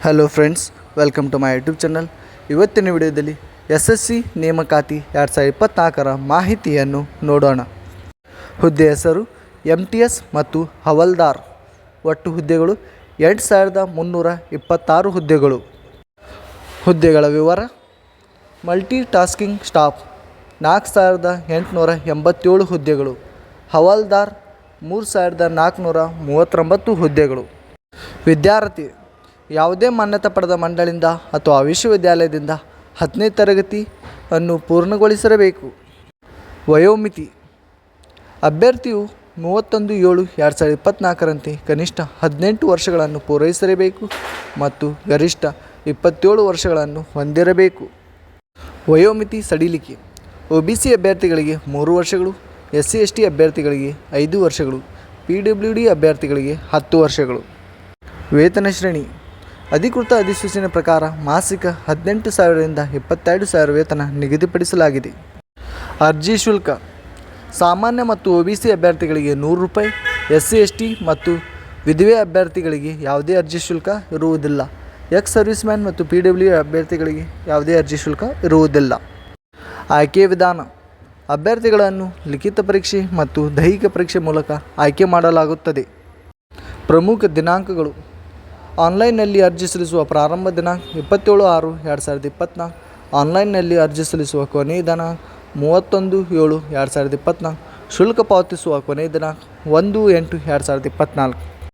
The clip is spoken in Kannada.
Hello friends, welcome to my YouTube channel. ಇವತ್ತಿನ ವಿಡಿಯೋದಲ್ಲಿ SSC ನೇಮಕಾತಿ 2024ರ ಮಾಹಿತಿಯನ್ನು ನೋಡೋಣ. ಹುದ್ದೆ ಹೆಸರು MTS ಮತ್ತು ಹವಾಲ್ದಾರ್. ಒಟ್ಟು ಹುದ್ದೆಗಳು 2326 ಹುದ್ದೆಗಳು. ಹುದ್ದೆಗಳ ವಿವರ: ಮಲ್ಟಿ ಟಾಸ್ಕಿಂಗ್ ಸ್ಟಾಫ್ 4887 ಹುದ್ದೆಗಳು. ಹವಾಲ್ದಾರ್ 3439 ಹುದ್ದೆಗಳು. ವಿದ್ಯಾರ್ಥಿ ಯಾವುದೇ ಮಾನ್ಯತೆ ಪಡೆದ ಮಂಡಳಿಯಿಂದ ಅಥವಾ ವಿಶ್ವವಿದ್ಯಾಲಯದಿಂದ 10ನೇ ತರಗತಿಯನ್ನು ಪೂರ್ಣಗೊಳಿಸಿರಬೇಕು. ವಯೋಮಿತಿ: ಅಭ್ಯರ್ಥಿಯು 31/7/2024ರಂತೆ ಕನಿಷ್ಠ 18 ವರ್ಷಗಳನ್ನು ಪೂರೈಸಿರಬೇಕು ಮತ್ತು ಗರಿಷ್ಠ 27 ವರ್ಷಗಳನ್ನು ಹೊಂದಿರಬೇಕು. ವಯೋಮಿತಿ ಸಡಿಲಿಕೆ: OBC ಅಭ್ಯರ್ಥಿಗಳಿಗೆ 3 ವರ್ಷಗಳು, SC/ST ಅಭ್ಯರ್ಥಿಗಳಿಗೆ 5 ವರ್ಷಗಳು, PWD ಅಭ್ಯರ್ಥಿಗಳಿಗೆ 10 ವರ್ಷಗಳು. ವೇತನ ಶ್ರೇಣಿ: ಅಧಿಕೃತ ಅಧಿಸೂಚನೆ ಪ್ರಕಾರ ಮಾಸಿಕ 18,000 ರಿಂದ 22,000 ವೇತನ ನಿಗದಿಪಡಿಸಲಾಗಿದೆ. ಅರ್ಜಿ ಶುಲ್ಕ: ಸಾಮಾನ್ಯ ಮತ್ತು OBC ಅಭ್ಯರ್ಥಿಗಳಿಗೆ 100 ರೂಪಾಯಿ, SC/ST ಮತ್ತು ವಿಧವೆ ಅಭ್ಯರ್ಥಿಗಳಿಗೆ ಯಾವುದೇ ಅರ್ಜಿ ಶುಲ್ಕ ಇರುವುದಿಲ್ಲ. ಎಕ್ಸ್ ಸರ್ವಿಸ್ ಮ್ಯಾನ್ ಮತ್ತು PWD ಅಭ್ಯರ್ಥಿಗಳಿಗೆ ಯಾವುದೇ ಅರ್ಜಿ ಶುಲ್ಕ ಇರುವುದಿಲ್ಲ. ಆಯ್ಕೆ ವಿಧಾನ: ಅಭ್ಯರ್ಥಿಗಳನ್ನು ಲಿಖಿತ ಪರೀಕ್ಷೆ ಮತ್ತು ದೈಹಿಕ ಪರೀಕ್ಷೆ ಮೂಲಕ ಆಯ್ಕೆ ಮಾಡಲಾಗುತ್ತದೆ. ಪ್ರಮುಖ ದಿನಾಂಕಗಳು: ಆನ್ಲೈನ್ನಲ್ಲಿ ಅರ್ಜಿ ಸಲ್ಲಿಸುವ ಪ್ರಾರಂಭ ದಿನಾಂಕ 27/6/2024. ಆನ್ಲೈನ್ನಲ್ಲಿ ಅರ್ಜಿ ಸಲ್ಲಿಸುವ ಕೊನೆಯ ದಿನಾಂಕ 31/7/2024. ಶುಲ್ಕ ಪಾವತಿಸುವ ಕೊನೆಯ ದಿನಾಂಕ 1/8/2024.